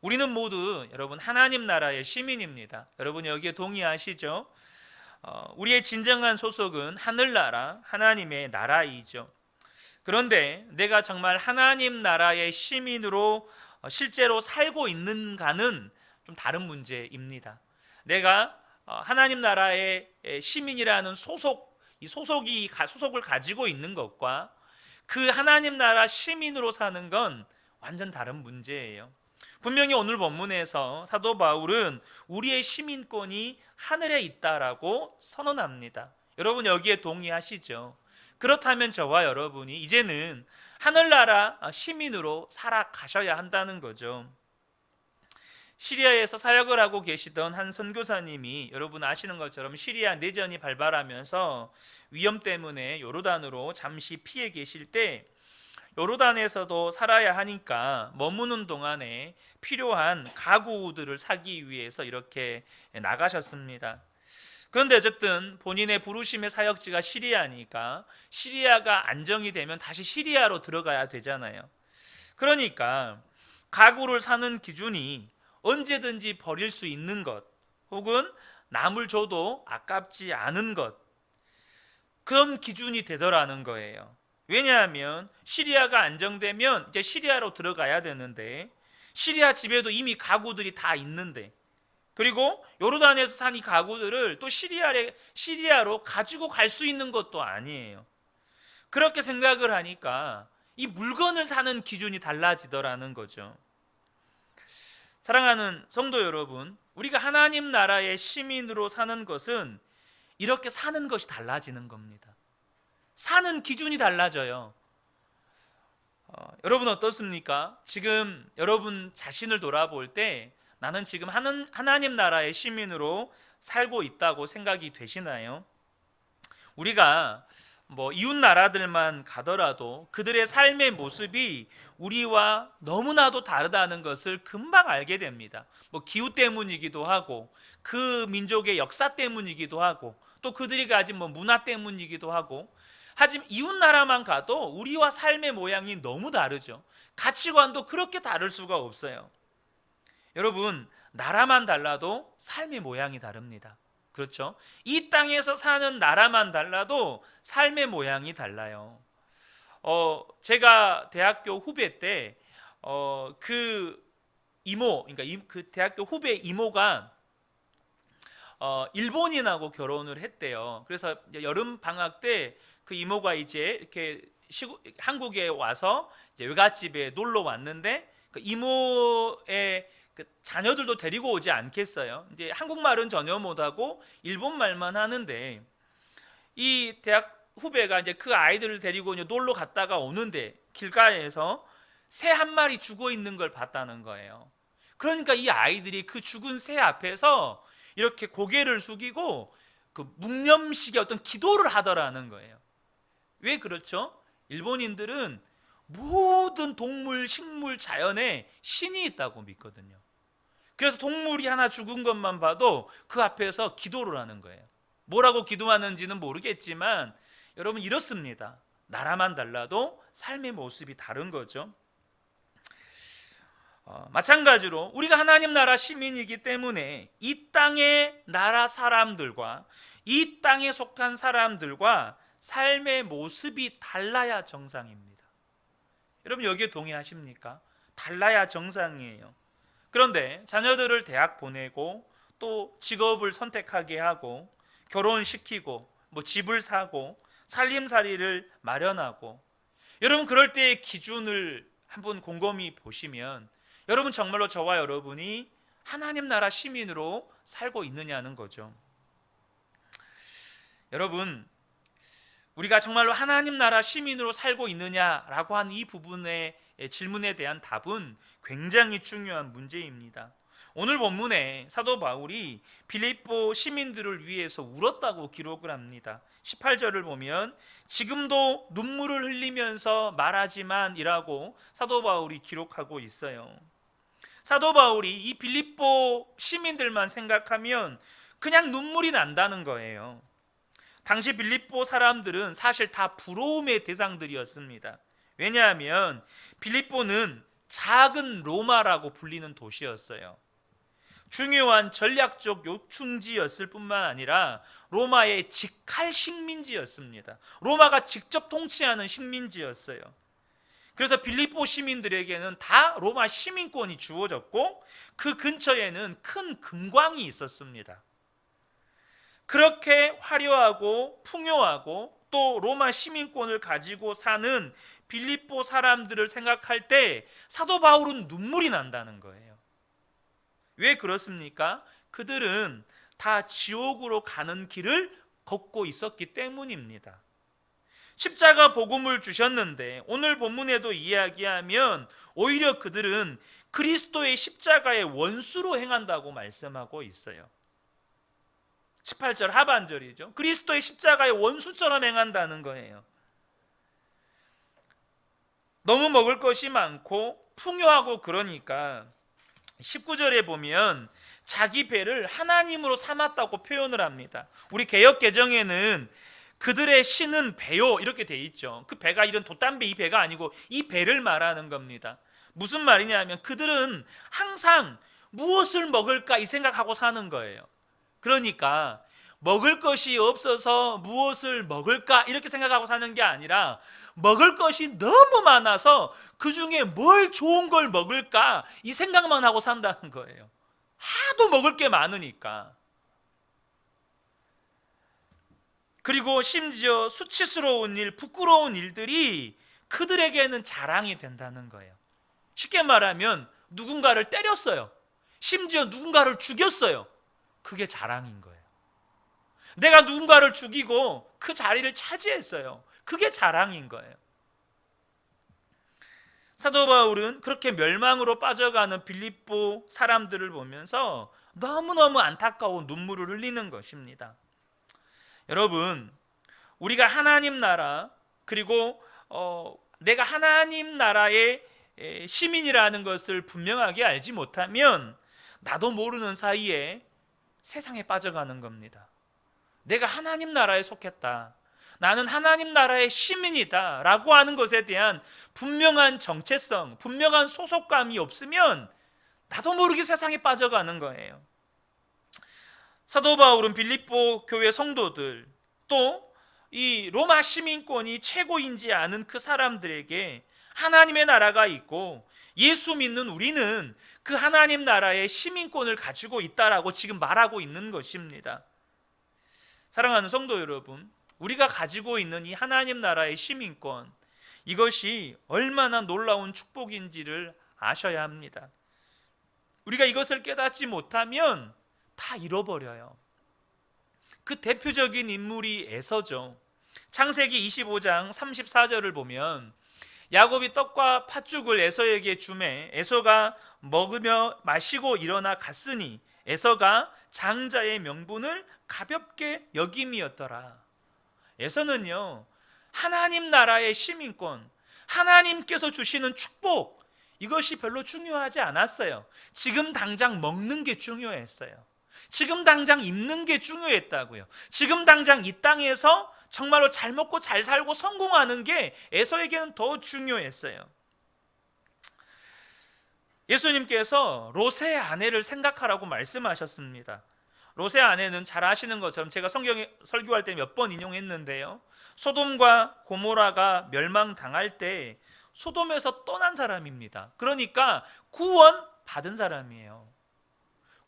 우리는 모두 여러분 하나님 나라의 시민입니다. 여러분 여기에 동의하시죠? 우리의 진정한 소속은 하늘나라 하나님의 나라이죠. 그런데 내가 정말 하나님 나라의 시민으로 실제로 살고 있는가는 좀 다른 문제입니다. 내가 하나님 나라의 시민이라는 소속을 가지고 있는 것과 그 하나님 나라 시민으로 사는 건 완전 다른 문제예요. 분명히 오늘 본문에서 사도 바울은 우리의 시민권이 하늘에 있다라고 선언합니다. 여러분 여기에 동의하시죠? 그렇다면 저와 여러분이 이제는 하늘나라 시민으로 살아가셔야 한다는 거죠. 시리아에서 사역을 하고 계시던 한 선교사님이 여러분 아시는 것처럼 시리아 내전이 발발하면서 위험 때문에 요르단으로 잠시 피해 계실 때 요르단에서도 살아야 하니까 머무는 동안에 필요한 가구들을 사기 위해서 이렇게 나가셨습니다. 그런데 어쨌든 본인의 부르심의 사역지가 시리아니까 시리아가 안정이 되면 다시 시리아로 들어가야 되잖아요. 그러니까 가구를 사는 기준이 언제든지 버릴 수 있는 것 혹은 남을 줘도 아깝지 않은 것, 그런 기준이 되더라는 거예요. 왜냐하면 시리아가 안정되면 이제 시리아로 들어가야 되는데 시리아 집에도 이미 가구들이 다 있는데, 그리고 요르단에서 산 이 가구들을 또 시리아로 가지고 갈 수 있는 것도 아니에요. 그렇게 생각을 하니까 이 물건을 사는 기준이 달라지더라는 거죠. 사랑하는 성도 여러분, 우리가 하나님 나라의 시민으로 사는 것은 이렇게 사는 것이 달라지는 겁니다. 사는 기준이 달라져요. 여러분 어떻습니까? 지금 여러분 자신을 돌아볼 때 나는 지금 하나님 나라의 시민으로 살고 있다고 생각이 되시나요? 우리가 이웃 나라들만 가더라도 그들의 삶의 모습이 우리와 너무나도 다르다는 것을 금방 알게 됩니다. 기후 때문이기도 하고 그 민족의 역사 때문이기도 하고 또 그들이 가진 문화 때문이기도 하고, 하지만 이웃 나라만 가도 우리와 삶의 모양이 너무 다르죠. 가치관도 그렇게 다를 수가 없어요. 여러분, 나라만 달라도 삶의 모양이 다릅니다. 그렇죠? 이 땅에서 사는 나라만 달라도 삶의 모양이 달라요. 제가 대학교 후배 때 그 이모, 그러니까 그 대학교 후배 이모가 일본인하고 결혼을 했대요. 그래서 여름 방학 때 그 이모가 이제 이렇게 한국에 와서 이제 외갓집에 놀러 왔는데 그 이모의 그 자녀들도 데리고 오지 않겠어요. 이제 한국말은 전혀 못하고 일본말만 하는데 이 대학 후배가 이제 그 아이들을 데리고 이제 놀러 갔다가 오는데 길가에서 새 한 마리 죽어 있는 걸 봤다는 거예요. 그러니까 이 아이들이 그 죽은 새 앞에서 이렇게 고개를 숙이고 그 묵념식의 어떤 기도를 하더라는 거예요. 왜 그렇죠? 일본인들은 모든 동물, 식물, 자연에 신이 있다고 믿거든요. 그래서 동물이 하나 죽은 것만 봐도 그 앞에서 기도를 하는 거예요. 뭐라고 기도하는지는 모르겠지만 여러분 이렇습니다. 나라만 달라도 삶의 모습이 다른 거죠. 마찬가지로 우리가 하나님 나라 시민이기 때문에 이 땅의 나라 사람들과 이 땅에 속한 사람들과 삶의 모습이 달라야 정상입니다. 여러분 여기에 동의하십니까? 달라야 정상이에요. 그런데 자녀들을 대학 보내고 또 직업을 선택하게 하고 결혼시키고 집을 사고 살림살이를 마련하고, 여러분 그럴 때의 기준을 한번 곰곰이 보시면 여러분 정말로 저와 여러분이 하나님 나라 시민으로 살고 있느냐는 거죠. 여러분, 우리가 정말로 하나님 나라 시민으로 살고 있느냐라고 한 이 부분의 질문에 대한 답은 굉장히 중요한 문제입니다. 오늘 본문에 사도 바울이 빌립보 시민들을 위해서 울었다고 기록을 합니다. 18절을 보면 지금도 눈물을 흘리면서 말하지만 이라고 사도 바울이 기록하고 있어요. 사도 바울이 이 빌립보 시민들만 생각하면 그냥 눈물이 난다는 거예요. 당시 빌립보 사람들은 사실 다 부러움의 대상들이었습니다. 왜냐하면 빌립보는 작은 로마라고 불리는 도시였어요. 중요한 전략적 요충지였을 뿐만 아니라 로마의 직할 식민지였습니다. 로마가 직접 통치하는 식민지였어요. 그래서 빌립보 시민들에게는 다 로마 시민권이 주어졌고 그 근처에는 큰 금광이 있었습니다. 그렇게 화려하고 풍요하고 또 로마 시민권을 가지고 사는 빌립보 사람들을 생각할 때 사도 바울은 눈물이 난다는 거예요. 왜 그렇습니까? 그들은 다 지옥으로 가는 길을 걷고 있었기 때문입니다. 십자가 복음을 주셨는데 오늘 본문에도 이야기하면 오히려 그들은 그리스도의 십자가의 원수로 행한다고 말씀하고 있어요. 18절 하반절이죠. 그리스도의 십자가의 원수처럼 행한다는 거예요. 너무 먹을 것이 많고 풍요하고 그러니까 19절에 보면 자기 배를 하나님으로 삼았다고 표현을 합니다. 우리 개역 개정에는 그들의 신은 배요 이렇게 돼 있죠. 그 배가 이런 돛담배 이 배가 아니고 이 배를 말하는 겁니다. 무슨 말이냐면 그들은 항상 무엇을 먹을까 이 생각하고 사는 거예요. 그러니까 먹을 것이 없어서 무엇을 먹을까 이렇게 생각하고 사는 게 아니라 먹을 것이 너무 많아서 그 중에 뭘 좋은 걸 먹을까 이 생각만 하고 산다는 거예요. 하도 먹을 게 많으니까. 그리고 심지어 수치스러운 일, 부끄러운 일들이 그들에게는 자랑이 된다는 거예요. 쉽게 말하면 누군가를 때렸어요. 심지어 누군가를 죽였어요. 그게 자랑인 거예요. 내가 누군가를 죽이고 그 자리를 차지했어요. 그게 자랑인 거예요. 사도 바울은 그렇게 멸망으로 빠져가는 빌립보 사람들을 보면서 너무너무 안타까운 눈물을 흘리는 것입니다. 여러분, 우리가 하나님 나라 그리고 내가 하나님 나라의 시민이라는 것을 분명하게 알지 못하면 나도 모르는 사이에 세상에 빠져가는 겁니다. 내가 하나님 나라에 속했다, 나는 하나님 나라의 시민이다 라고 하는 것에 대한 분명한 정체성, 분명한 소속감이 없으면 나도 모르게 세상에 빠져가는 거예요. 사도 바울은 빌립보 교회 성도들 또 이 로마 시민권이 최고인지 아는 그 사람들에게 하나님의 나라가 있고 예수 믿는 우리는 그 하나님 나라의 시민권을 가지고 있다라고 지금 말하고 있는 것입니다. 사랑하는 성도 여러분, 우리가 가지고 있는 이 하나님 나라의 시민권, 이것이 얼마나 놀라운 축복인지를 아셔야 합니다. 우리가 이것을 깨닫지 못하면 다 잃어버려요. 그 대표적인 인물이 에서죠. 창세기 25장 34절을 보면 야곱이 떡과 팥죽을 에서에게 주매 에서가 먹으며 마시고 일어나 갔으니 에서가 장자의 명분을 가볍게 여김이었더라. 에서는요, 하나님 나라의 시민권, 하나님께서 주시는 축복, 이것이 별로 중요하지 않았어요. 지금 당장 먹는 게 중요했어요. 지금 당장 입는 게 중요했다고요. 지금 당장 이 땅에서 정말로 잘 먹고 잘 살고 성공하는 게 에서에게는 더 중요했어요. 예수님께서 롯의 아내를 생각하라고 말씀하셨습니다. 롯의 아내는 잘 아시는 것처럼 제가 성경에 설교할 때 몇 번 인용했는데요, 소돔과 고모라가 멸망당할 때 소돔에서 떠난 사람입니다. 그러니까 구원 받은 사람이에요.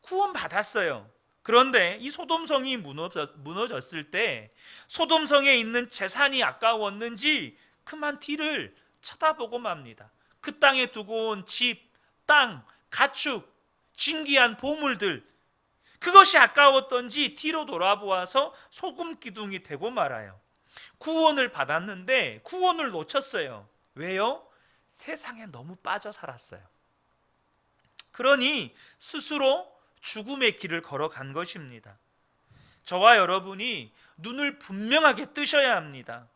구원 받았어요. 그런데 이 소돔성이 무너졌을 때 소돔성에 있는 재산이 아까웠는지 그만 뒤를 쳐다보고 맙니다. 그 땅에 두고 온 집, 땅, 가축, 진귀한 보물들, 그것이 아까웠던지 뒤로 돌아보아서 소금 기둥이 되고 말아요. 구원을 받았는데 구원을 놓쳤어요. 왜요? 세상에 너무 빠져 살았어요. 그러니 스스로 죽음의 길을 걸어간 것입니다. 저와 여러분이 눈을 분명하게 뜨셔야 합니다.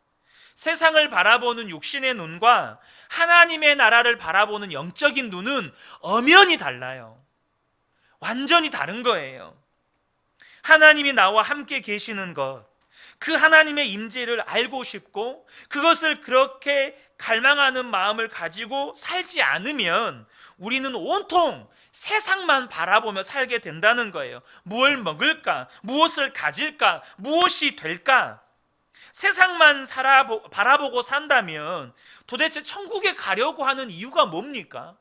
세상을 바라보는 육신의 눈과 하나님의 나라를 바라보는 영적인 눈은 엄연히 달라요. 완전히 다른 거예요. 하나님이 나와 함께 계시는 것, 그 하나님의 임재를 알고 싶고 그것을 그렇게 갈망하는 마음을 가지고 살지 않으면 우리는 온통 세상만 바라보며 살게 된다는 거예요. 무엇을 먹을까? 무엇을 가질까? 무엇이 될까? 세상만 바라보고 산다면 도대체 천국에 가려고 하는 이유가 뭡니까?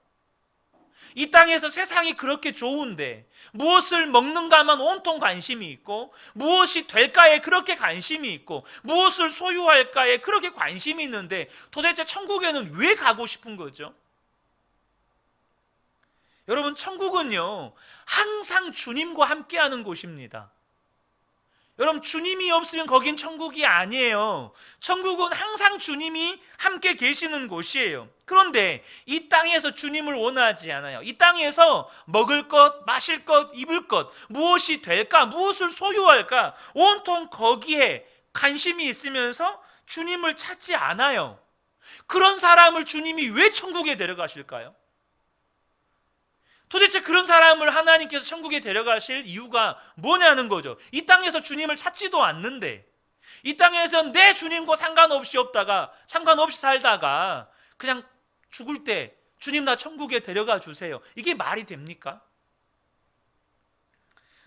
이 땅에서 세상이 그렇게 좋은데 무엇을 먹는가만 온통 관심이 있고, 무엇이 될까에 그렇게 관심이 있고, 무엇을 소유할까에 그렇게 관심이 있는데 도대체 천국에는 왜 가고 싶은 거죠? 여러분, 천국은요 항상 주님과 함께하는 곳입니다. 여러분, 주님이 없으면 거긴 천국이 아니에요. 천국은 항상 주님이 함께 계시는 곳이에요. 그런데 이 땅에서 주님을 원하지 않아요. 이 땅에서 먹을 것, 마실 것, 입을 것, 무엇이 될까, 무엇을 소유할까, 온통 거기에 관심이 있으면서 주님을 찾지 않아요. 그런 사람을 주님이 왜 천국에 데려가실까요? 도대체 그런 사람을 하나님께서 천국에 데려가실 이유가 뭐냐는 거죠. 이 땅에서 주님을 찾지도 않는데, 이 땅에서 내 주님과 상관없이 살다가 그냥 죽을 때 주님 나 천국에 데려가 주세요. 이게 말이 됩니까?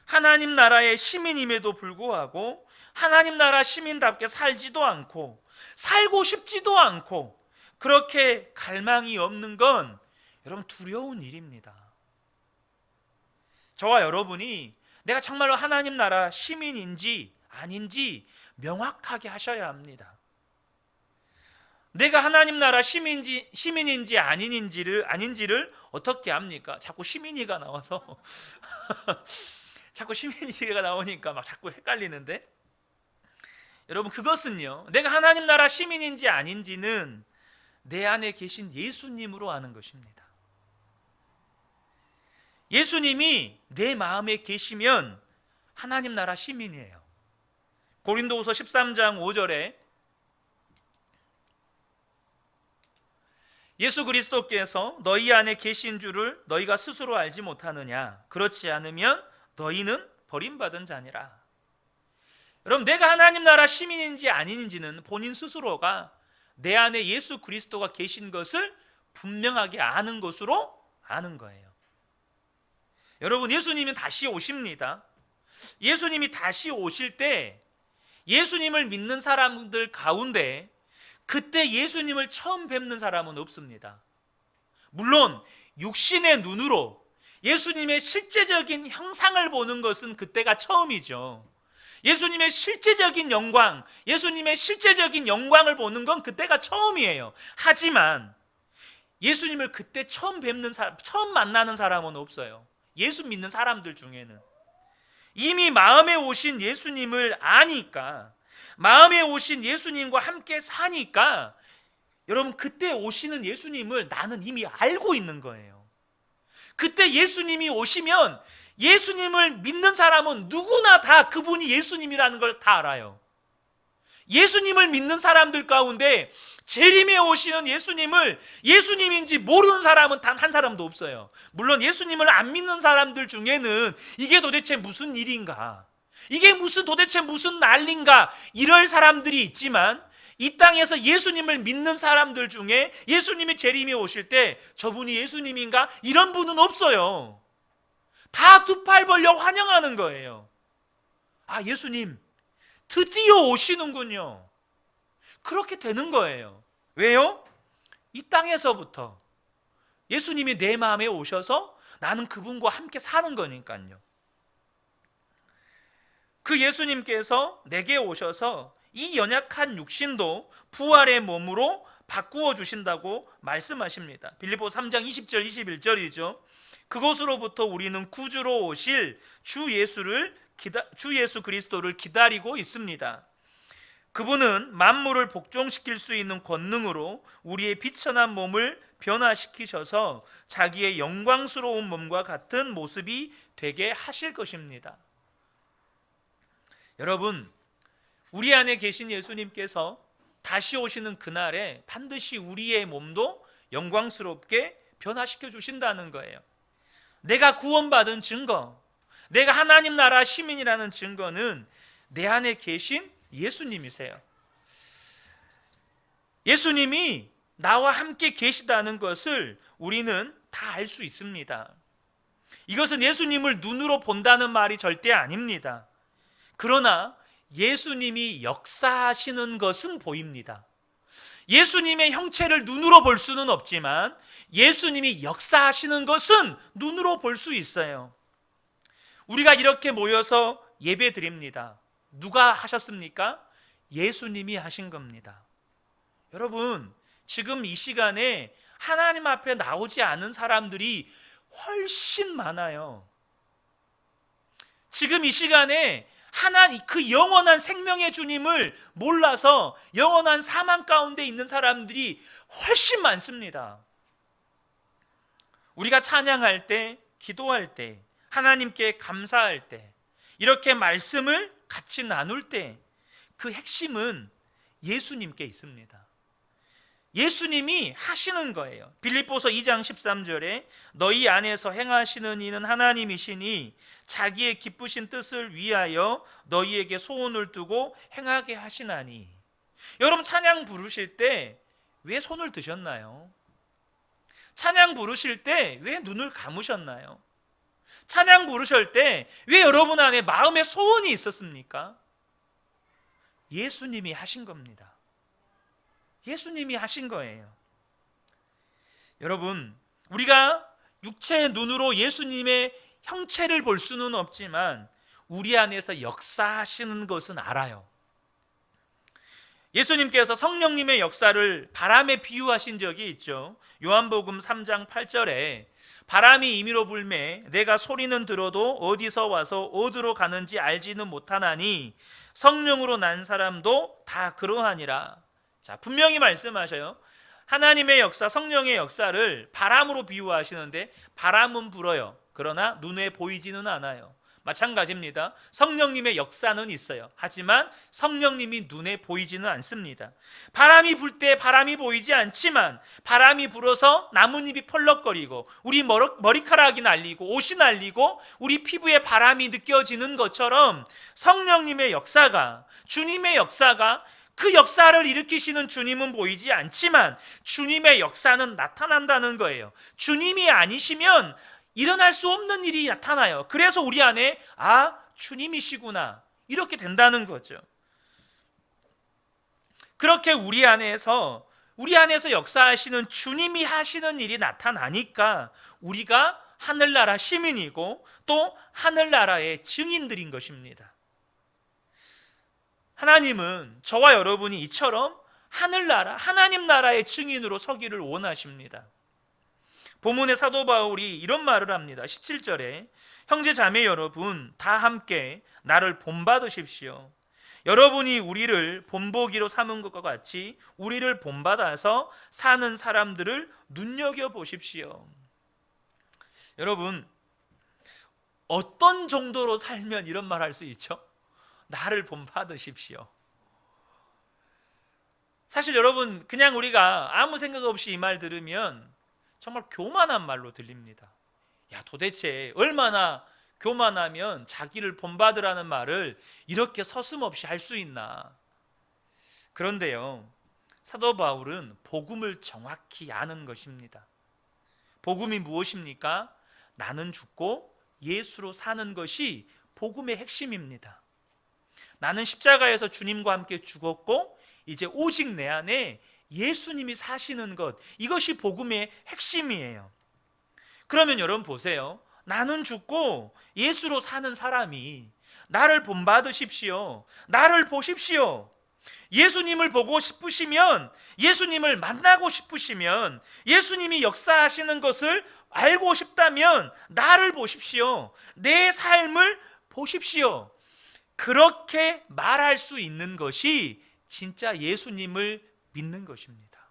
하나님 나라의 시민임에도 불구하고 하나님 나라 시민답게 살지도 않고 살고 싶지도 않고 그렇게 갈망이 없는 건 여러분 두려운 일입니다. 저와 여러분이 내가 정말로 하나님 나라 시민인지 아닌지 명확하게 하셔야 합니다. 내가 하나님 나라 시민인지 아닌지를 어떻게 합니까? 자꾸 시민이가 나와서 자꾸 시민이가 나오니까 막 자꾸 헷갈리는데, 여러분, 그것은요 내가 하나님 나라 시민인지 아닌지는 내 안에 계신 예수님으로 아는 것입니다. 예수님이 내 마음에 계시면 하나님 나라 시민이에요. 고린도후서 13장 5절에 예수 그리스도께서 너희 안에 계신 줄을 너희가 스스로 알지 못하느냐? 그렇지 않으면 너희는 버림받은 자니라. 여러분, 내가 하나님 나라 시민인지 아닌지는 본인 스스로가 내 안에 예수 그리스도가 계신 것을 분명하게 아는 것으로 아는 거예요. 여러분, 예수님이 다시 오십니다. 예수님이 다시 오실 때 예수님을 믿는 사람들 가운데 그때 예수님을 처음 뵙는 사람은 없습니다. 물론 육신의 눈으로 예수님의 실제적인 형상을 보는 것은 그때가 처음이죠. 예수님의 실제적인 영광, 예수님의 실제적인 영광을 보는 건 그때가 처음이에요. 하지만 예수님을 그때 처음 만나는 사람은 없어요. 예수 믿는 사람들 중에는 이미 마음에 오신 예수님을 아니까, 마음에 오신 예수님과 함께 사니까 여러분, 그때 오시는 예수님을 나는 이미 알고 있는 거예요. 그때 예수님이 오시면 예수님을 믿는 사람은 누구나 다 그분이 예수님이라는 걸 다 알아요. 예수님을 믿는 사람들 가운데 재림에 오시는 예수님을 예수님인지 모르는 사람은 단 한 사람도 없어요. 물론 예수님을 안 믿는 사람들 중에는 이게 도대체 무슨 일인가, 이게 도대체 무슨 난리인가 이럴 사람들이 있지만, 이 땅에서 예수님을 믿는 사람들 중에 예수님이 재림에 오실 때 저분이 예수님인가 이런 분은 없어요. 다 두 팔 벌려 환영하는 거예요. 아, 예수님 드디어 오시는군요. 그렇게 되는 거예요. 왜요? 이 땅에서부터 예수님이 내 마음에 오셔서 나는 그분과 함께 사는 거니까요. 그 예수님께서 내게 오셔서 이 연약한 육신도 부활의 몸으로 바꾸어 주신다고 말씀하십니다. 빌립보서 3장 20절 21절이죠. 그곳으로부터 우리는 구주로 오실 주 예수 그리스도를 기다리고 있습니다. 그분은 만물을 복종시킬 수 있는 권능으로 우리의 비천한 몸을 변화시키셔서 자기의 영광스러운 몸과 같은 모습이 되게 하실 것입니다. 여러분, 우리 안에 계신 예수님께서 다시 오시는 그날에 반드시 우리의 몸도 영광스럽게 변화시켜 주신다는 거예요. 내가 구원받은 증거, 내가 하나님 나라 시민이라는 증거는 내 안에 계신 예수님이세요. 예수님이 나와 함께 계시다는 것을 우리는 다 알 수 있습니다. 이것은 예수님을 눈으로 본다는 말이 절대 아닙니다. 그러나 예수님이 역사하시는 것은 보입니다. 예수님의 형체를 눈으로 볼 수는 없지만 예수님이 역사하시는 것은 눈으로 볼 수 있어요. 우리가 이렇게 모여서 예배 드립니다. 누가 하셨습니까? 예수님이 하신 겁니다. 여러분, 지금 이 시간에 하나님 앞에 나오지 않은 사람들이 훨씬 많아요. 지금 이 시간에 하나님, 그 영원한 생명의 주님을 몰라서 영원한 사망 가운데 있는 사람들이 훨씬 많습니다. 우리가 찬양할 때, 기도할 때, 하나님께 감사할 때, 이렇게 말씀을 같이 나눌 때 그 핵심은 예수님께 있습니다. 예수님이 하시는 거예요. 빌립보서 2장 13절에 너희 안에서 행하시는 이는 하나님이시니 자기의 기쁘신 뜻을 위하여 너희에게 소원을 두고 행하게 하시나니. 여러분, 찬양 부르실 때 왜 손을 드셨나요? 찬양 부르실 때 왜 눈을 감으셨나요? 찬양 부르실 때 왜 여러분 안에 마음의 소원이 있었습니까? 예수님이 하신 겁니다. 예수님이 하신 거예요. 여러분, 우리가 육체의 눈으로 예수님의 형체를 볼 수는 없지만 우리 안에서 역사하시는 것은 알아요. 예수님께서 성령님의 역사를 바람에 비유하신 적이 있죠. 요한복음 3장 8절에 바람이 임의로 불매 내가 소리는 들어도 어디서 와서 어디로 가는지 알지는 못하나니 성령으로 난 사람도 다 그러하니라. 자, 분명히 말씀하셔요. 하나님의 역사, 성령의 역사를 바람으로 비유하시는데 바람은 불어요. 그러나 눈에 보이지는 않아요. 마찬가지입니다. 성령님의 역사는 있어요. 하지만 성령님이 눈에 보이지는 않습니다. 바람이 불 때 바람이 보이지 않지만 바람이 불어서 나뭇잎이 펄럭거리고 우리 머리카락이 날리고 옷이 날리고 우리 피부에 바람이 느껴지는 것처럼 성령님의 역사가, 주님의 역사가, 그 역사를 일으키시는 주님은 보이지 않지만 주님의 역사는 나타난다는 거예요. 주님이 아니시면 일어날 수 없는 일이 나타나요. 그래서 우리 안에 주님이시구나 이렇게 된다는 거죠. 그렇게 우리 안에서 역사하시는 주님이 하시는 일이 나타나니까 우리가 하늘나라 시민이고 또 하늘나라의 증인들인 것입니다. 하나님은 저와 여러분이 이처럼 하늘나라, 하나님 나라의 증인으로 서기를 원하십니다. 본문의 사도 바울이 이런 말을 합니다. 17절에 형제 자매 여러분 다 함께 나를 본받으십시오. 여러분이 우리를 본보기로 삼은 것과 같이 우리를 본받아서 사는 사람들을 눈여겨보십시오. 여러분, 어떤 정도로 살면 이런 말 할 수 있죠? 나를 본받으십시오. 사실 여러분, 그냥 우리가 아무 생각 없이 이 말 들으면 정말 교만한 말로 들립니다. 야, 도대체 얼마나 교만하면 자기를 본받으라는 말을 이렇게 서슴없이 할 수 있나? 그런데요, 사도 바울은 복음을 정확히 아는 것입니다. 복음이 무엇입니까? 나는 죽고 예수로 사는 것이 복음의 핵심입니다. 나는 십자가에서 주님과 함께 죽었고 이제 오직 내 안에 예수님이 사시는 것, 이것이 복음의 핵심이에요. 그러면 여러분 보세요. 나는 죽고 예수로 사는 사람이 나를 본받으십시오. 나를 보십시오. 예수님을 보고 싶으시면, 예수님을 만나고 싶으시면, 예수님이 역사하시는 것을 알고 싶다면 나를 보십시오. 내 삶을 보십시오. 그렇게 말할 수 있는 것이 진짜 예수님을 믿는 것입니다.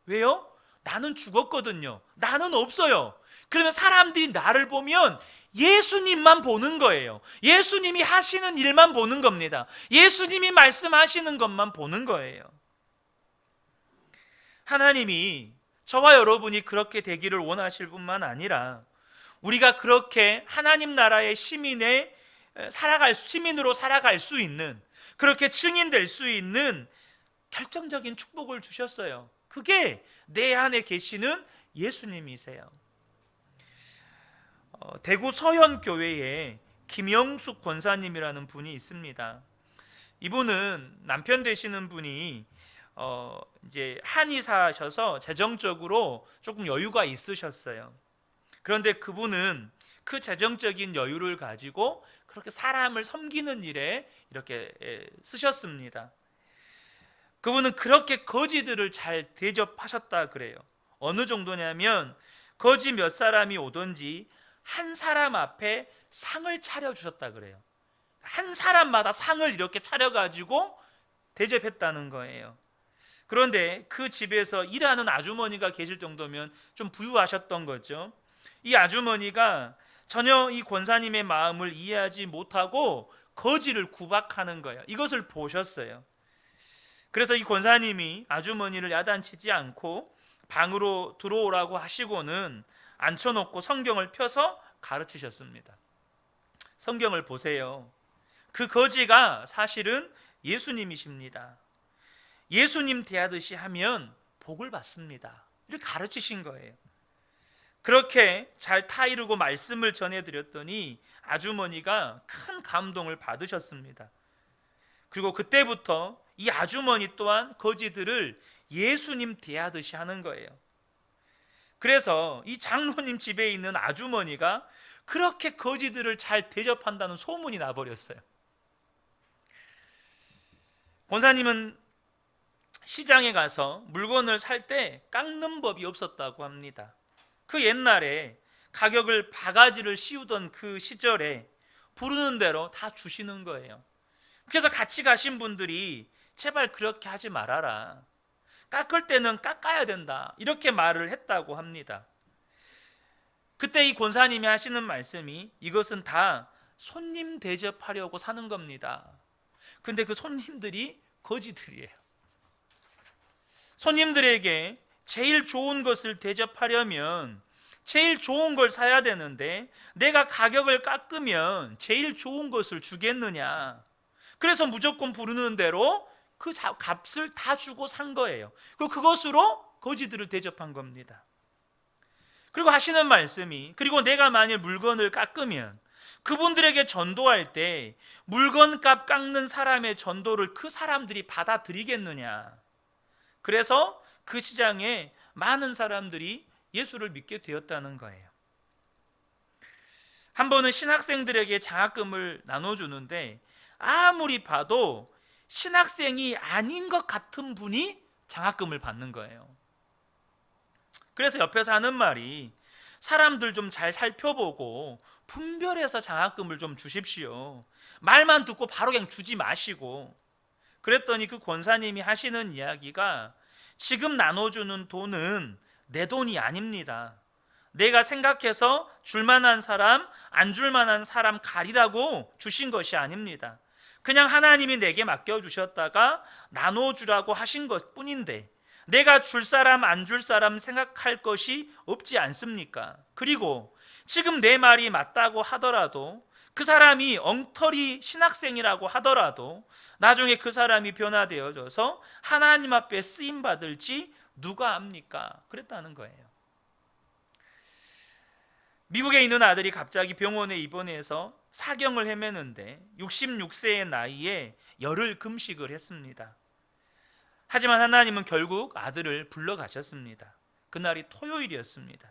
왜요? 나는 죽었거든요. 나는 없어요. 그러면 사람들이 나를 보면 예수님만 보는 거예요. 예수님이 하시는 일만 보는 겁니다. 예수님이 말씀하시는 것만 보는 거예요. 하나님이 저와 여러분이 그렇게 되기를 원하실 뿐만 아니라 우리가 그렇게 하나님 나라의 시민으로 살아갈 수 있는, 그렇게 증인될 수 있는 결정적인 축복을 주셨어요. 그게 내 안에 계시는 예수님이세요. 대구 서현교회에 김영숙 권사님이라는 분이 있습니다. 이분은 남편 되시는 분이 이제 한의사셔서 재정적으로 조금 여유가 있으셨어요. 그런데 그분은 그 재정적인 여유를 가지고 그렇게 사람을 섬기는 일에 이렇게 쓰셨습니다. 그분은 그렇게 거지들을 잘 대접하셨다 그래요. 어느 정도냐면 거지 몇 사람이 오든지 한 사람 앞에 상을 차려주셨다 그래요. 한 사람마다 상을 이렇게 차려가지고 대접했다는 거예요. 그런데 그 집에서 일하는 아주머니가 계실 정도면 좀 부유하셨던 거죠. 이 아주머니가 전혀 이 권사님의 마음을 이해하지 못하고 거지를 구박하는 거예요. 이것을 보셨어요. 그래서 이 권사님이 아주머니를 야단치지 않고 방으로 들어오라고 하시고는 앉혀놓고 성경을 펴서 가르치셨습니다. 성경을 보세요. 그 거지가 사실은 예수님이십니다. 예수님 대하듯이 하면 복을 받습니다. 이렇게 가르치신 거예요. 그렇게 잘 타이르고 말씀을 전해드렸더니 아주머니가 큰 감동을 받으셨습니다. 그리고 그때부터 이 아주머니 또한 거지들을 예수님 대하듯이 하는 거예요. 그래서 이 장로님 집에 있는 아주머니가 그렇게 거지들을 잘 대접한다는 소문이 나버렸어요. 권사님은 시장에 가서 물건을 살 때 깎는 법이 없었다고 합니다. 그 옛날에 가격을 바가지를 씌우던 그 시절에 부르는 대로 다 주시는 거예요. 그래서 같이 가신 분들이 제발 그렇게 하지 말아라, 깎을 때는 깎아야 된다, 이렇게 말을 했다고 합니다. 그때 이 권사님이 하시는 말씀이 이것은 다 손님 대접하려고 사는 겁니다. 근데 그 손님들이 거지들이에요. 손님들에게 제일 좋은 것을 대접하려면 제일 좋은 걸 사야 되는데 내가 가격을 깎으면 제일 좋은 것을 주겠느냐. 그래서 무조건 부르는 대로 그 값을 다 주고 산 거예요. 그것으로 거지들을 대접한 겁니다. 그리고 하시는 말씀이, 그리고 내가 만일 물건을 깎으면 그분들에게 전도할 때 물건값 깎는 사람의 전도를 그 사람들이 받아들이겠느냐. 그래서 그 시장에 많은 사람들이 예수를 믿게 되었다는 거예요. 한 번은 신학생들에게 장학금을 나눠주는데 아무리 봐도 신학생이 아닌 것 같은 분이 장학금을 받는 거예요. 그래서 옆에서 하는 말이, 사람들 좀 잘 살펴보고 분별해서 장학금을 좀 주십시오. 말만 듣고 바로 그냥 주지 마시고. 그랬더니 그 권사님이 하시는 이야기가, 지금 나눠주는 돈은 내 돈이 아닙니다. 내가 생각해서 줄만한 사람, 안 줄만한 사람 가리라고 주신 것이 아닙니다. 그냥 하나님이 내게 맡겨주셨다가 나눠주라고 하신 것 뿐인데 내가 줄 사람 안 줄 사람 생각할 것이 없지 않습니까? 그리고 지금 내 말이 맞다고 하더라도, 그 사람이 엉터리 신학생이라고 하더라도 나중에 그 사람이 변화되어져서 하나님 앞에 쓰임받을지 누가 압니까? 그랬다는 거예요. 미국에 있는 아들이 갑자기 병원에 입원해서 사경을 헤매는데 66세의 나이에 열흘 금식을 했습니다. 하지만 하나님은 결국 아들을 불러가셨습니다. 그날이 토요일이었습니다.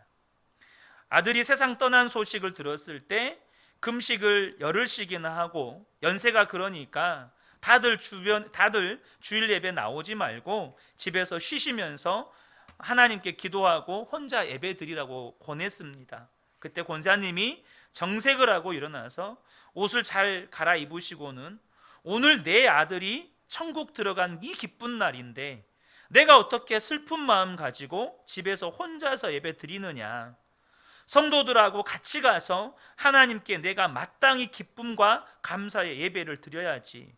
아들이 세상 떠난 소식을 들었을 때 금식을 열흘씩이나 하고, 연세가 그러니까 다들 주일 예배 나오지 말고 집에서 쉬시면서 하나님께 기도하고 혼자 예배 드리라고 권했습니다. 그때 권사님이 정색을 하고 일어나서 옷을 잘 갈아입으시고는, 오늘 내 아들이 천국 들어간 이 기쁜 날인데 내가 어떻게 슬픈 마음 가지고 집에서 혼자서 예배 드리느냐. 성도들하고 같이 가서 하나님께 내가 마땅히 기쁨과 감사의 예배를 드려야지.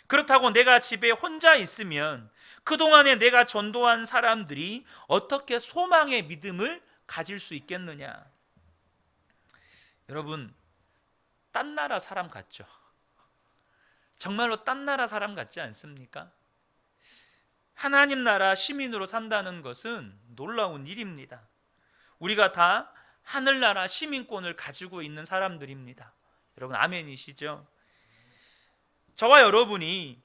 그렇다고 내가 집에 혼자 있으면 그동안에 내가 전도한 사람들이 어떻게 소망의 믿음을 가질 수 있겠느냐. 여러분, 딴 나라 사람 같죠? 정말로 딴 나라 사람 같지 않습니까? 하나님 나라 시민으로 산다는 것은 놀라운 일입니다. 우리가 다 하늘나라 시민권을 가지고 있는 사람들입니다. 여러분 아멘이시죠? 저와 여러분이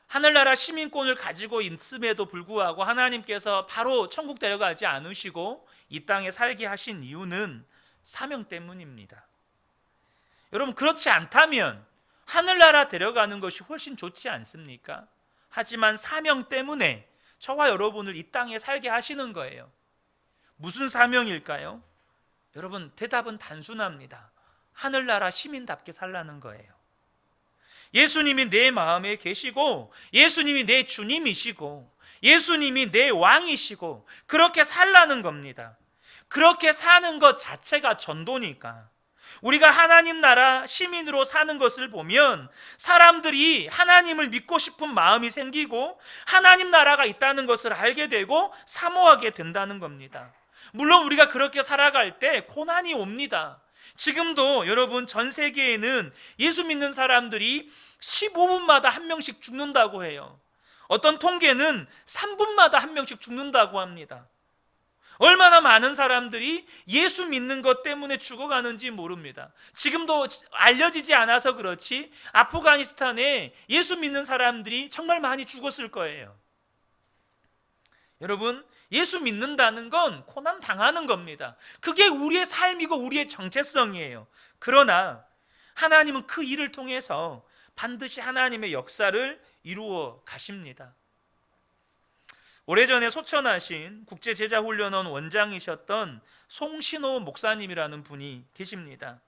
하늘나라 시민권을 가지고 있음에도 불구하고 하나님께서 바로 천국 데려가지 않으시고 이 땅에 살게 하신 이유는 사명 때문입니다. 여러분 그렇지 않다면 하늘나라 데려가는 것이 훨씬 좋지 않습니까? 하지만 사명 때문에 저와 여러분을 이 땅에 살게 하시는 거예요. 무슨 사명일까요? 여러분 대답은 단순합니다. 하늘나라 시민답게 살라는 거예요. 예수님이 내 마음에 계시고 예수님이 내 주님이시고 예수님이 내 왕이시고 그렇게 살라는 겁니다. 그렇게 사는 것 자체가 전도니까. 우리가 하나님 나라 시민으로 사는 것을 보면 사람들이 하나님을 믿고 싶은 마음이 생기고 하나님 나라가 있다는 것을 알게 되고 사모하게 된다는 겁니다. 물론 우리가 그렇게 살아갈 때 고난이 옵니다. 지금도 여러분 전 세계에는 예수 믿는 사람들이 15분마다 한 명씩 죽는다고 해요. 어떤 통계는 3분마다 한 명씩 죽는다고 합니다. 얼마나 많은 사람들이 예수 믿는 것 때문에 죽어가는지 모릅니다. 지금도 알려지지 않아서 그렇지 아프가니스탄에 예수 믿는 사람들이 정말 많이 죽었을 거예요. 여러분 예수 믿는다는 건 고난 당하는 겁니다. 그게 우리의 삶이고 우리의 정체성이에요. 그러나 하나님은 그 일을 통해서 반드시 하나님의 역사를 이루어 가십니다. 오래전에 소천하신 국제제자훈련원 원장이셨던 송신호 목사님이라는 분이 계십니다.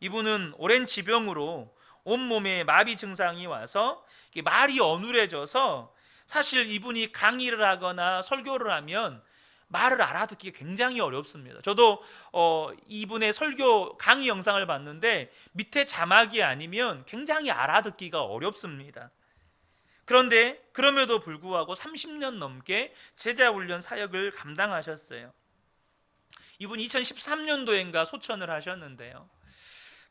이분은 오랜 지병으로 온몸에 마비 증상이 와서 말이 어눌해져서 사실 이분이 강의를 하거나 설교를 하면 말을 알아듣기 굉장히 어렵습니다. 저도 이분의 설교 강의 영상을 봤는데 밑에 자막이 아니면 굉장히 알아듣기가 어렵습니다. 그런데 그럼에도 불구하고 30년 넘게 제자훈련 사역을 감당하셨어요. 이분 2013년도인가 소천을 하셨는데요.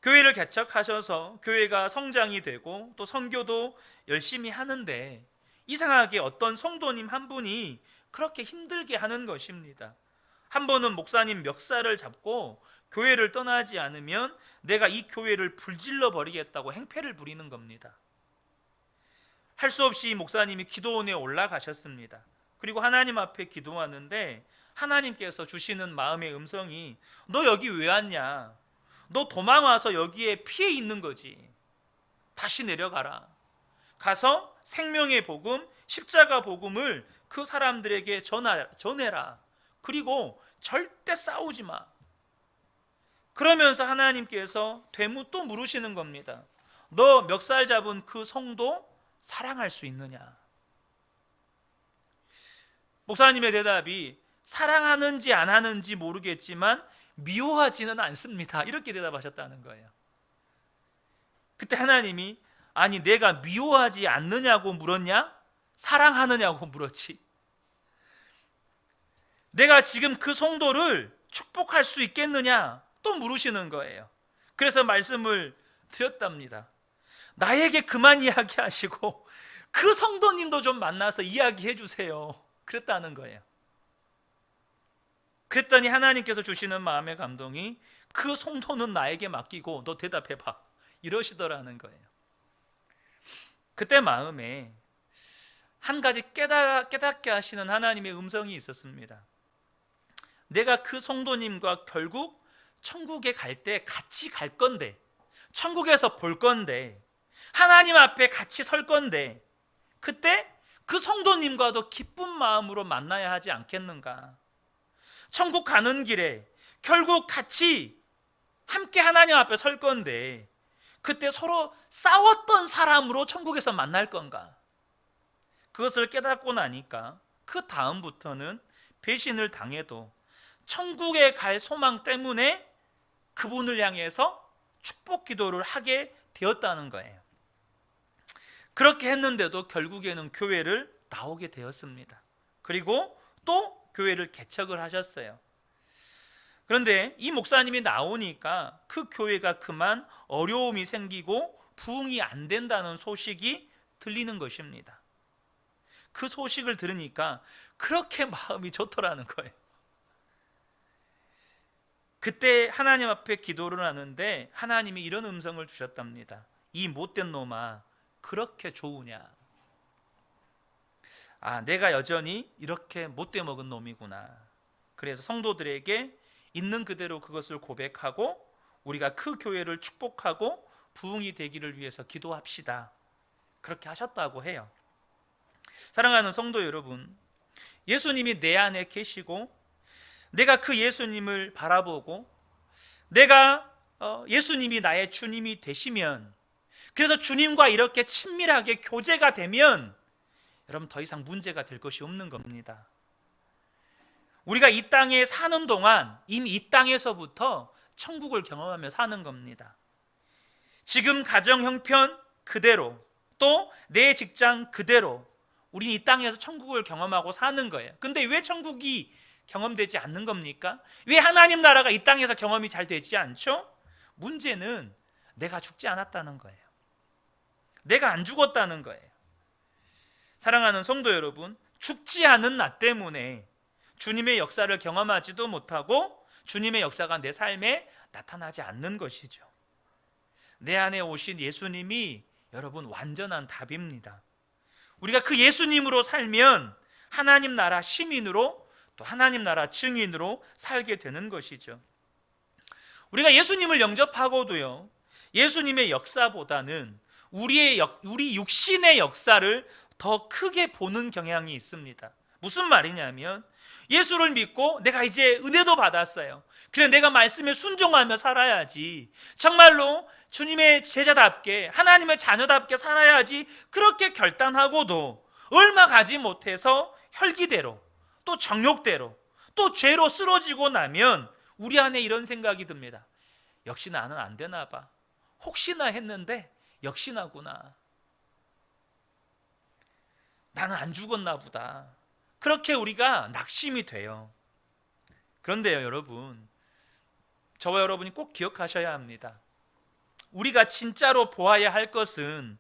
교회를 개척하셔서 교회가 성장이 되고 또 선교도 열심히 하는데 이상하게 어떤 성도님 한 분이 그렇게 힘들게 하는 것입니다. 한 번은 목사님 멱살을 잡고 교회를 떠나지 않으면 내가 이 교회를 불질러 버리겠다고 행패를 부리는 겁니다. 할 수 없이 목사님이 기도원에 올라가셨습니다. 그리고 하나님 앞에 기도하는데 하나님께서 주시는 마음의 음성이 너 여기 왜 왔냐? 너 도망와서 여기에 피해 있는 거지. 다시 내려가라. 가서 생명의 복음, 십자가 복음을 그 사람들에게 전해라. 그리고 절대 싸우지 마. 그러면서 하나님께서 되묻 또 물으시는 겁니다. 너 멱살 잡은 그 성도 사랑할 수 있느냐? 목사님의 대답이 사랑하는지 안 하는지 모르겠지만 미워하지는 않습니다. 이렇게 대답하셨다는 거예요. 그때 하나님이 아니 내가 미워하지 않느냐고 물었냐? 사랑하느냐고 물었지. 내가 지금 그 성도를 축복할 수 있겠느냐? 또 물으시는 거예요. 그래서 말씀을 드렸답니다. 나에게 그만 이야기하시고 그 성도님도 좀 만나서 이야기해 주세요. 그랬다는 거예요. 그랬더니 하나님께서 주시는 마음의 감동이 그 성도는 나에게 맡기고 너 대답해봐 이러시더라는 거예요. 그때 마음에 한 가지 깨닫게 하시는 하나님의 음성이 있었습니다. 내가 그 성도님과 결국 천국에 갈 때 같이 갈 건데, 천국에서 볼 건데, 하나님 앞에 같이 설 건데, 그때 그 성도님과도 기쁜 마음으로 만나야 하지 않겠는가? 천국 가는 길에 결국 같이 함께 하나님 앞에 설 건데 그때 서로 싸웠던 사람으로 천국에서 만날 건가? 그것을 깨닫고 나니까 그 다음부터는 배신을 당해도 천국에 갈 소망 때문에 그분을 향해서 축복 기도를 하게 되었다는 거예요. 그렇게 했는데도 결국에는 교회를 나오게 되었습니다. 그리고 또 교회를 개척을 하셨어요. 그런데 이 목사님이 나오니까 그 교회가 그만 어려움이 생기고 부흥이 안 된다는 소식이 들리는 것입니다. 그 소식을 들으니까 그렇게 마음이 좋더라는 거예요. 그때 하나님 앞에 기도를 하는데 하나님이 이런 음성을 주셨답니다. 이 못된 놈아, 그렇게 좋으냐? 아, 내가 여전히 이렇게 못돼 먹은 놈이구나. 그래서 성도들에게 있는 그대로 그것을 고백하고 우리가 그 교회를 축복하고 부흥이 되기를 위해서 기도합시다. 그렇게 하셨다고 해요. 사랑하는 성도 여러분, 예수님이 내 안에 계시고 내가 그 예수님을 바라보고 내가 예수님이 나의 주님이 되시면, 그래서 주님과 이렇게 친밀하게 교제가 되면 여러분 더 이상 문제가 될 것이 없는 겁니다. 우리가 이 땅에 사는 동안 이미 이 땅에서부터 천국을 경험하며 사는 겁니다. 지금 가정 형편 그대로, 또 내 직장 그대로 우리 이 땅에서 천국을 경험하고 사는 거예요. 근데 왜 천국이 경험되지 않는 겁니까? 왜 하나님 나라가 이 땅에서 경험이 잘 되지 않죠? 문제는 내가 죽지 않았다는 거예요. 내가 안 죽었다는 거예요. 사랑하는 성도 여러분, 죽지 않은 나 때문에 주님의 역사를 경험하지도 못하고 주님의 역사가 내 삶에 나타나지 않는 것이죠. 내 안에 오신 예수님이 여러분 완전한 답입니다. 우리가 그 예수님으로 살면 하나님 나라 시민으로, 또 하나님 나라 증인으로 살게 되는 것이죠. 우리가 예수님을 영접하고도요, 예수님의 역사보다는 우리 육신의 역사를 더 크게 보는 경향이 있습니다. 무슨 말이냐면, 예수를 믿고 내가 이제 은혜도 받았어요. 그래, 내가 말씀에 순종하며 살아야지, 정말로 주님의 제자답게 하나님의 자녀답게 살아야지, 그렇게 결단하고도 얼마 가지 못해서 혈기대로, 또 정욕대로, 또 죄로 쓰러지고 나면 우리 안에 이런 생각이 듭니다. 역시 나는 안 되나 봐. 혹시나 했는데 역시나구나. 나는 안 죽었나 보다. 그렇게 우리가 낙심이 돼요. 그런데요, 여러분, 저와 여러분이 꼭 기억하셔야 합니다. 우리가 진짜로 보아야 할 것은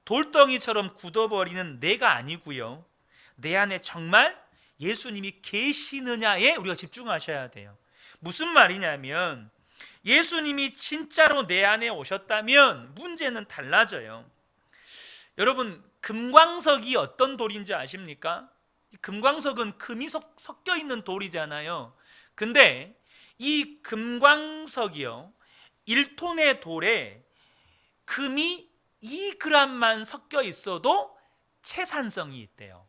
돌덩이처럼 굳어버리는 내가 아니고요, 내 안에 정말 예수님이 계시느냐에 우리가 집중하셔야 돼요. 무슨 말이냐면, 예수님이 진짜로 내 안에 오셨다면 문제는 달라져요. 여러분, 금광석이 어떤 돌인지 아십니까? 금광석은 금이 섞여 있는 돌이잖아요. 근데 이 금광석이요, 1톤의 돌에 금이 2g만 섞여 있어도 채산성이 있대요.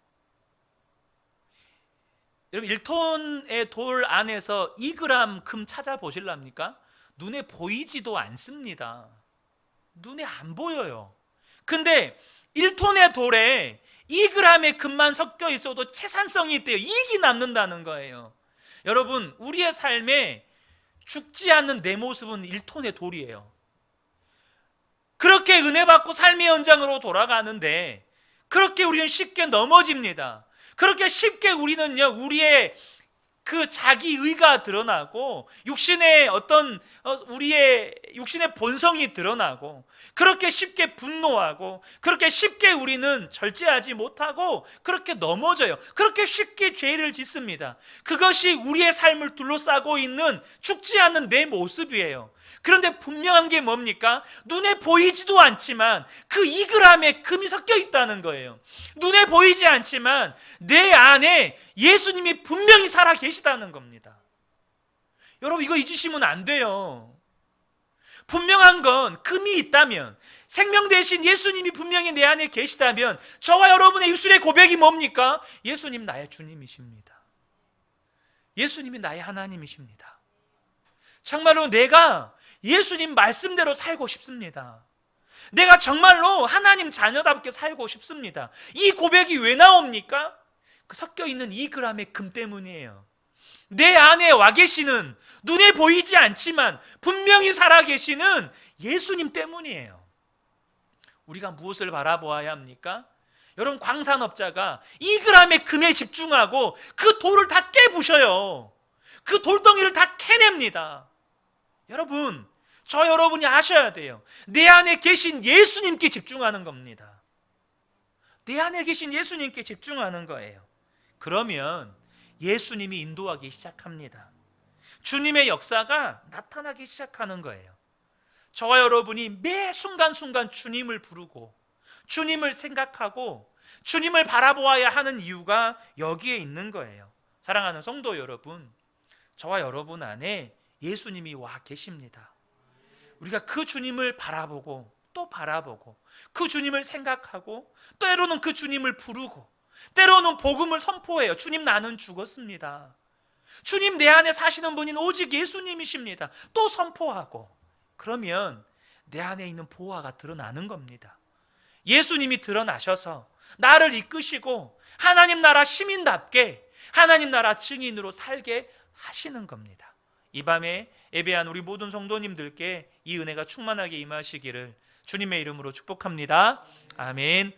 여러분, 1톤의 돌 안에서 2g 금 찾아보실랍니까? 눈에 보이지도 않습니다. 눈에 안 보여요. 근데 1톤의 돌에 2g의 금만 섞여 있어도 채산성이 있대요. 이익이 남는다는 거예요. 여러분, 우리의 삶에 죽지 않는 내 모습은 1톤의 돌이에요. 그렇게 은혜 받고 삶의 현장으로 돌아가는데 그렇게 우리는 쉽게 넘어집니다. 그렇게 쉽게 우리는요, 우리의 그 자기 의가 드러나고 육신의 우리의 육신의 본성이 드러나고, 그렇게 쉽게 분노하고, 그렇게 쉽게 우리는 절제하지 못하고 그렇게 넘어져요. 그렇게 쉽게 죄를 짓습니다. 그것이 우리의 삶을 둘러싸고 있는 죽지 않는 내 모습이에요. 그런데 분명한 게 뭡니까? 눈에 보이지도 않지만 그 2g의 금이 섞여 있다는 거예요. 눈에 보이지 않지만 내 안에 예수님이 분명히 살아 계시다는 겁니다. 여러분, 이거 잊으시면 안 돼요. 분명한 건 금이 있다면, 생명 대신 예수님이 분명히 내 안에 계시다면, 저와 여러분의 입술의 고백이 뭡니까? 예수님 나의 주님이십니다. 예수님이 나의 하나님이십니다. 정말로 내가 예수님 말씀대로 살고 싶습니다. 내가 정말로 하나님 자녀답게 살고 싶습니다. 이 고백이 왜 나옵니까? 그 섞여 있는 2g의 금 때문이에요. 내 안에 와 계시는, 눈에 보이지 않지만 분명히 살아 계시는 예수님 때문이에요. 우리가 무엇을 바라보아야 합니까? 여러분, 광산업자가 2g의 금에 집중하고 그 돌을 다 깨부셔요. 그 돌덩이를 다 캐냅니다. 여러분, 저 여러분이 아셔야 돼요. 내 안에 계신 예수님께 집중하는 겁니다. 내 안에 계신 예수님께 집중하는 거예요. 그러면 예수님이 인도하기 시작합니다. 주님의 역사가 나타나기 시작하는 거예요. 저와 여러분이 매 순간순간 주님을 부르고 주님을 생각하고 주님을 바라보아야 하는 이유가 여기에 있는 거예요. 사랑하는 성도 여러분, 저와 여러분 안에 예수님이 와 계십니다. 우리가 그 주님을 바라보고 또 바라보고 그 주님을 생각하고 때로는 그 주님을 부르고 때로는 복음을 선포해요. 주님, 나는 죽었습니다. 주님, 내 안에 사시는 분인 오직 예수님이십니다. 또 선포하고, 그러면 내 안에 있는 보화가 드러나는 겁니다. 예수님이 드러나셔서 나를 이끄시고 하나님 나라 시민답게 하나님 나라 증인으로 살게 하시는 겁니다. 이 밤에 예배한 우리 모든 성도님들께 이 은혜가 충만하게 임하시기를 주님의 이름으로 축복합니다. 아멘.